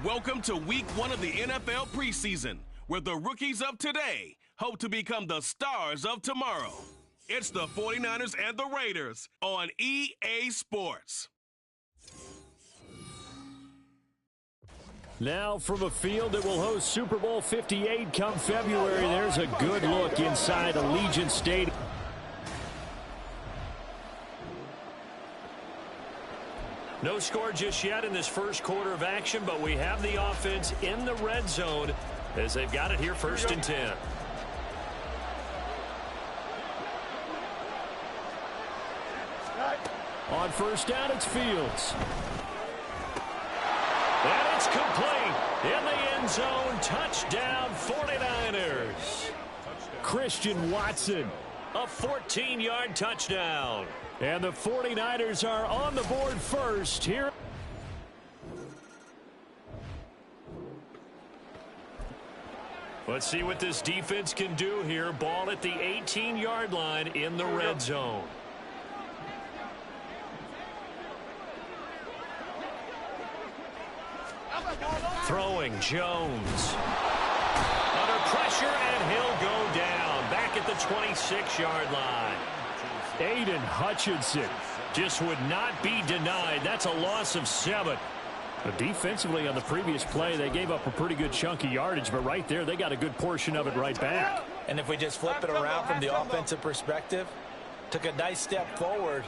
Welcome to week 1 of the NFL preseason, where the rookies of today hope to become the stars of tomorrow. It's the 49ers and the Raiders on EA Sports. Now from a field that will host Super Bowl 58 come February, there's a good look inside Allegiant Stadium. No score just yet in this first quarter of action, but we have the offense in the red zone as they've got it here 1st and 10. On first down, it's Fields. And it's complete. In the end zone, touchdown 49ers. Christian Watson, a 14-yard touchdown. And the 49ers are on the board first here. Let's see what this defense can do here. Ball at the 18-yard line in the red zone. Throwing Jones. Under pressure, and he'll go down. Back at the 26-yard line. Aiden Hutchinson just would not be denied. That's a loss of 7. But defensively on the previous play, they gave up a pretty good chunk of yardage, but right there, they got a good portion of it right back. And if we just flip it around from the offensive perspective, took a nice step forward,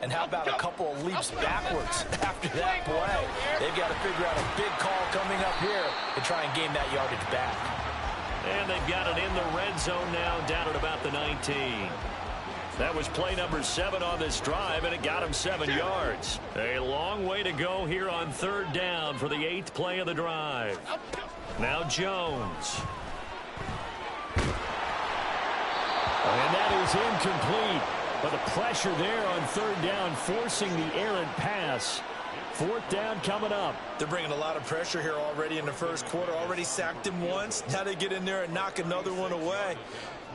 and how about a couple of leaps backwards after that play? They've got to figure out a big call coming up here to try and gain that yardage back. And they've got it in the red zone now, down at about the 19. That was play number 7 on this drive, and it got him 7 yards. A long way to go here on 3rd down for the 8th play of the drive. Now Jones. And that is incomplete. But the pressure there on 3rd down, forcing the errant pass. 4th down coming up. They're bringing a lot of pressure here already in the first quarter. Already sacked him once. Now they get in there and knock another one away.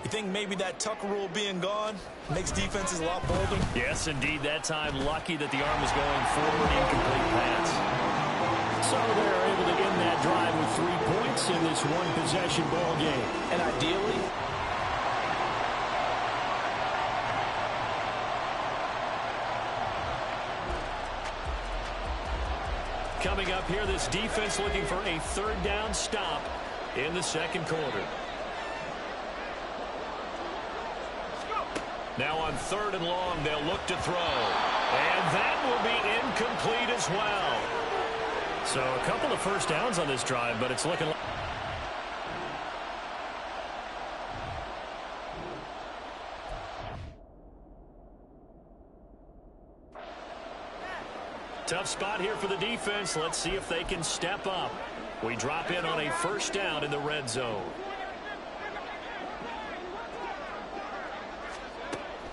You think maybe that Tucker rule being gone makes defenses a lot bolder? Yes, indeed. That time, lucky that the arm was going forward. Incomplete pass. So they're able to end that drive with 3 points in this one-possession ball game. And ideally, coming up here, this defense looking for a 3rd down stop in the second quarter. Now on 3rd and long, they'll look to throw. And that will be incomplete as well. So a couple of first downs on this drive, but it's looking like... Tough spot here for the defense. Let's see if they can step up. We drop in on a 1st down in the red zone.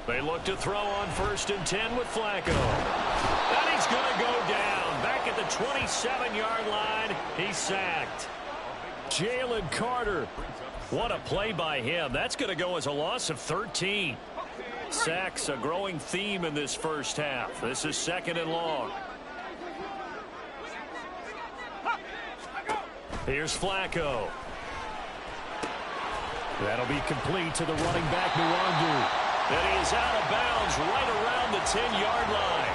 They look to throw on 1st and 10 with Flacco. And he's going to go down. Back at the 27-yard line, he's sacked. Jalen Carter. What a play by him. That's going to go as a loss of 13. Sacks, a growing theme in this first half. This is 2nd and long. Here's Flacco. That'll be complete to the running back, Nwangu. And he is out of bounds right around the 10-yard line.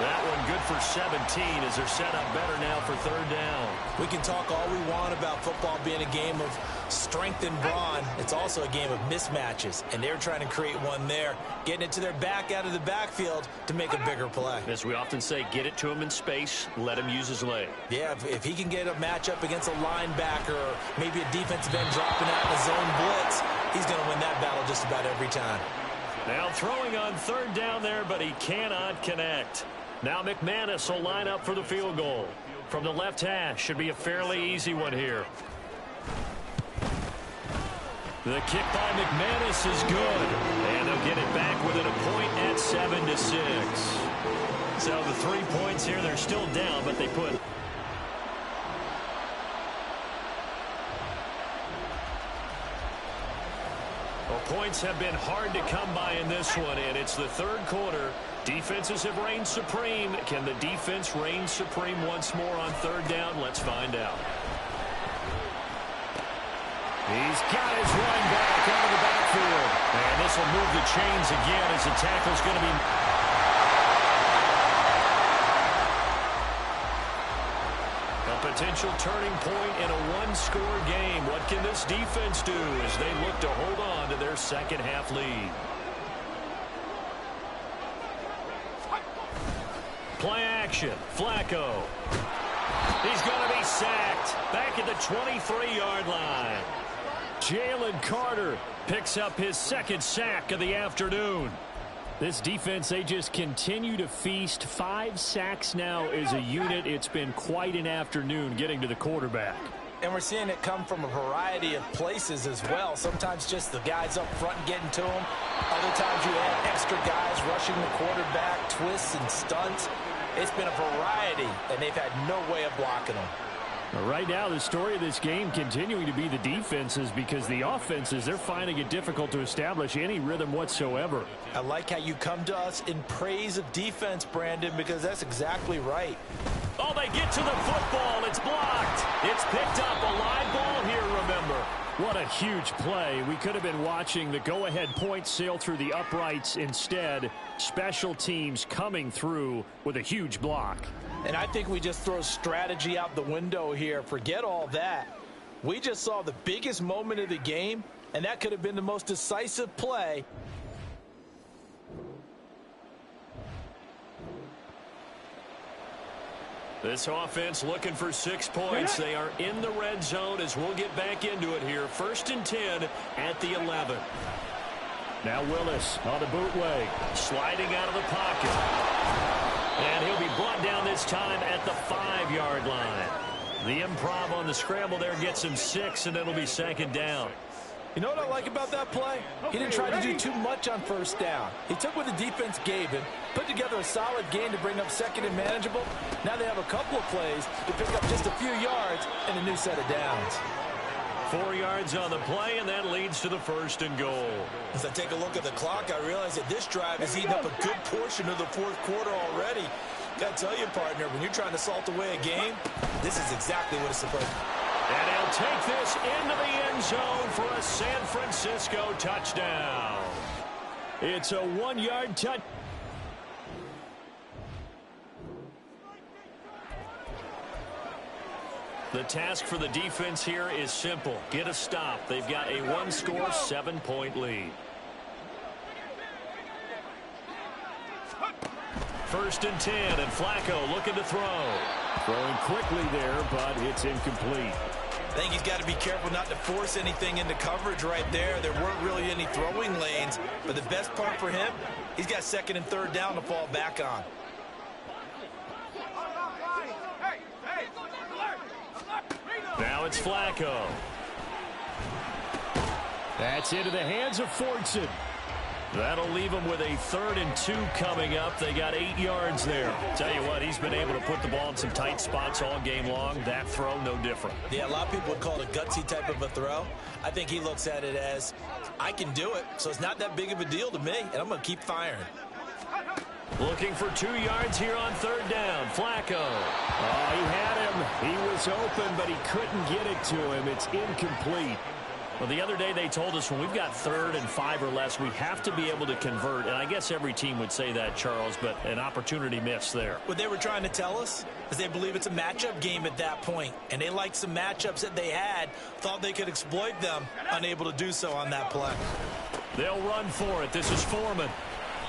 That one good for 17 as they're set up better now for 3rd down. We can talk all we want about football being a game of strength and brawn. It's also a game of mismatches, and they're trying to create one there, getting it to their back out of the backfield to make a bigger play. As we often say, get it to him in space, let him use his leg. Yeah, if he can get a matchup against a linebacker or maybe a defensive end dropping out in a zone blitz, he's going to win that battle just about every time. Now throwing on 3rd down there, but he cannot connect. Now McManus will line up for the field goal. From the left hash, should be a fairly easy one here. The kick by McManus is good. And they'll get it back within a point at 7-6. So the 3 points here, they're still down, but they put... Points have been hard to come by in this one, and it's the third quarter. Defenses have reigned supreme. Can the defense reign supreme once more on third down? Let's find out. He's got his running back out of the backfield. And this will move the chains again as the tackle's going to be... A potential turning point in a one-score game. What can this defense do as they look to hold on to their second-half lead? Play action. Flacco. He's going to be sacked back at the 23-yard line. Jalen Carter picks up his second sack of the afternoon. This defense, they just continue to feast. 5 sacks now as a unit. It's been quite an afternoon getting to the quarterback. And we're seeing it come from a variety of places as well. Sometimes just the guys up front getting to him. Other times you have extra guys rushing the quarterback, twists and stunts. It's been a variety, and they've had no way of blocking them. Right now, the story of this game continuing to be the defenses, because the offenses, they're finding it difficult to establish any rhythm whatsoever. I like how you come to us in praise of defense, Brandon, because that's exactly right. Oh, they get to the football. It's blocked. It's picked up. A live ball here, remember. What a huge play. We could have been watching the go-ahead point sail through the uprights. Instead, special teams coming through with a huge block. And I think we just throw strategy out the window here. Forget all that. We just saw the biggest moment of the game, and that could have been the most decisive play. This offense looking for 6 points. They are in the red zone as we'll get back into it here. 1st and 10 at the 11. Now Willis on the bootleg, sliding out of the pocket. And he'll be brought down this time at the 5-yard line. The improv on the scramble there gets him 6, and it'll be 2nd down. You know what I like about that play? He didn't try to do too much on 1st down. He took what the defense gave him, put together a solid game to bring up 2nd and manageable. Now they have a couple of plays to pick up just a few yards and a new set of downs. 4 yards on the play, and that leads to the 1st and goal. As I take a look at the clock, I realize that this drive has eaten up a good portion of the 4th quarter already. Got to tell you, partner, when you're trying to salt away a game, this is exactly what it's supposed to be. And he'll take this into the end zone for a San Francisco touchdown. It's a 1-yard touch. The task for the defense here is simple. Get a stop. They've got a 1-score, 7-point lead. 1st and 10, and Flacco looking to throw. Throwing quickly there, but it's incomplete. I think he's got to be careful not to force anything into coverage right there. There weren't really any throwing lanes, but the best part for him, he's got 2nd and 3rd down to fall back on. Now it's Flacco. That's into the hands of Fortson. That'll leave them with a 3rd and 2 coming up. They got 8 yards there. Tell you what, he's been able to put the ball in some tight spots all game long. That throw, no different. Yeah, a lot of people would call it a gutsy type of a throw. I think he looks at it as, I can do it, so it's not that big of a deal to me, and I'm going to keep firing. Looking for 2 yards here on 3rd down. Flacco. Oh, he had him. He was open, but he couldn't get it to him. It's incomplete. Well, the other day they told us when we've got 3rd and 5 or less, we have to be able to convert. And I guess every team would say that, Charles, but an opportunity missed there. What they were trying to tell us is they believe it's a matchup game at that point. And they liked some matchups that they had, thought they could exploit them, unable to do so on that play. They'll run for it. This is Foreman.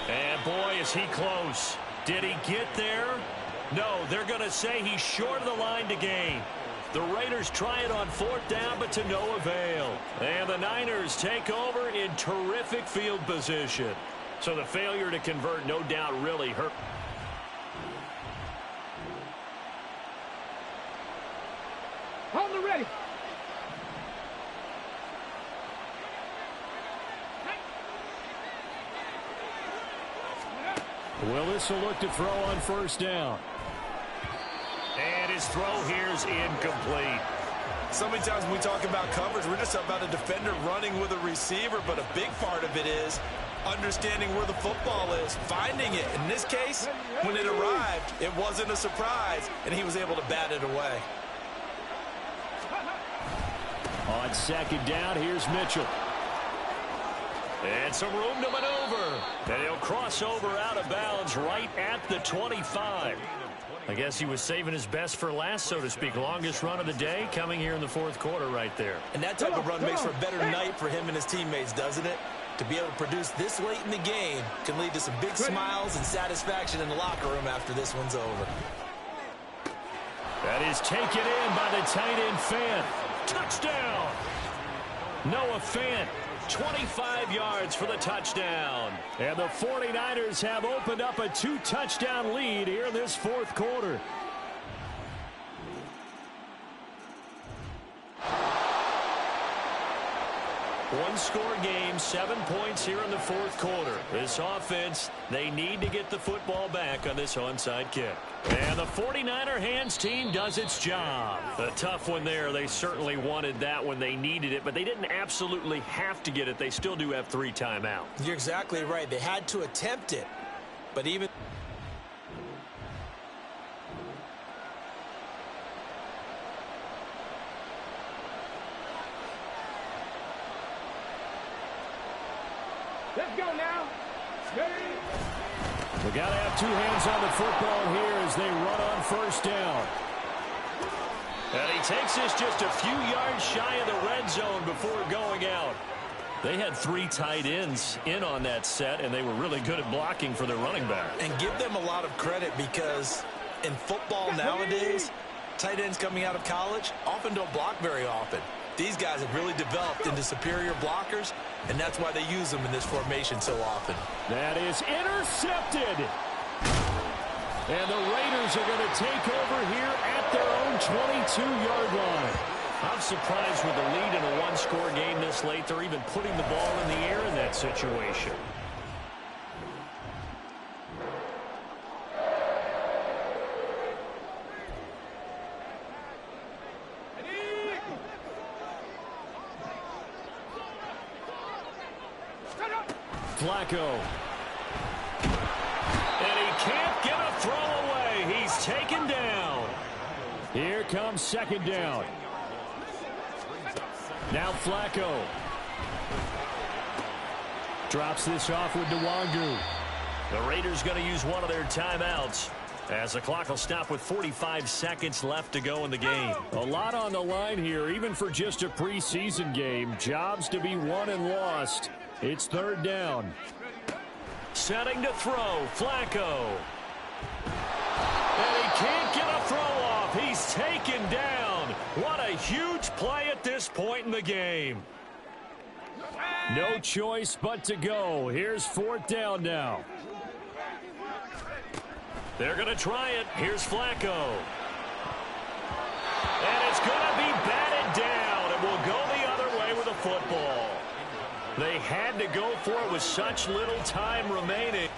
And, boy, is he close. Did he get there? No, they're going to say he's short of the line to gain. The Raiders try it on 4th down, but to no avail. And the Niners take over in terrific field position. So the failure to convert, no doubt, really hurt. Hold the ready. Willis will look to throw on 1st down. And his throw here is incomplete. So many times when we talk about coverage, we're just about a defender running with a receiver, but a big part of it is understanding where the football is, finding it. In this case, when it arrived, it wasn't a surprise, and he was able to bat it away. On second down, here's Mitchell. And some room to maneuver. And he'll cross over out of bounds right at the 25. I guess he was saving his best for last, so to speak. Longest run of the day coming here in the fourth quarter right there. And that type of run makes for a better night for him and his teammates, doesn't it? To be able to produce this late in the game can lead to some big smiles and satisfaction in the locker room after this one's over. That is taken in by the tight end Fant. Touchdown! Noah Fant, 25 yards for the touchdown. And the 49ers have opened up a 2-touchdown lead here in this fourth quarter. One-score game, 7 points here in the fourth quarter. This offense, they need to get the football back on this onside kick. And the 49er hands team does its job. A tough one there. They certainly wanted that when they needed it, but they didn't absolutely have to get it. They still do have 3 timeouts. You're exactly right. They had to attempt it, but even... Let's go now. We got to have 2 hands on the football here as they run on first down. And he takes this just a few yards shy of the red zone before going out. They had 3 tight ends in on that set, and they were really good at blocking for their running back. And give them a lot of credit because in football nowadays, tight ends coming out of college often don't block very often. These guys have really developed into superior blockers, and that's why they use them in this formation so often. That is intercepted. And the Raiders are going to take over here at their own 22-yard line. I'm surprised with the lead in a one-score game this late. They're even putting the ball in the air in that situation. Flacco. And he can't get a throw away. He's taken down. Here comes second down. Now Flacco. Drops this off with Nwangu. The Raiders going to use one of their timeouts as the clock will stop with 45 seconds left to go in the game. A lot on the line here, even for just a preseason game. Jobs to be won and lost. It's third down. Setting to throw, Flacco. And he can't get a throw off. He's taken down. What a huge play at this point in the game. No choice but to go. Here's fourth down now. They're going to try it. Here's Flacco. And it's going to be batted down. It will go the other way with the football. They had to go for it with such little time remaining.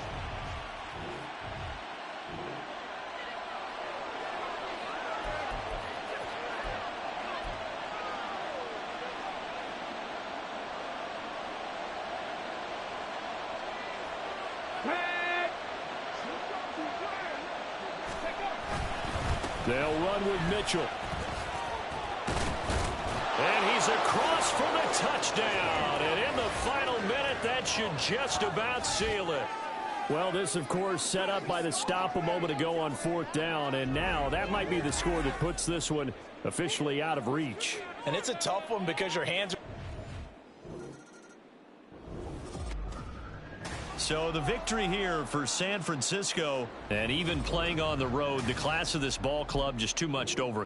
They'll run with Mitchell. And he's across for the touchdown. And in the final minute, that should just about seal it. Well, this, of course, set up by the stop a moment ago on fourth down. And now that might be the score that puts this one officially out of reach. And it's a tough one because your hands are... So the victory here for San Francisco, and even playing on the road, the class of this ball club just too much to over.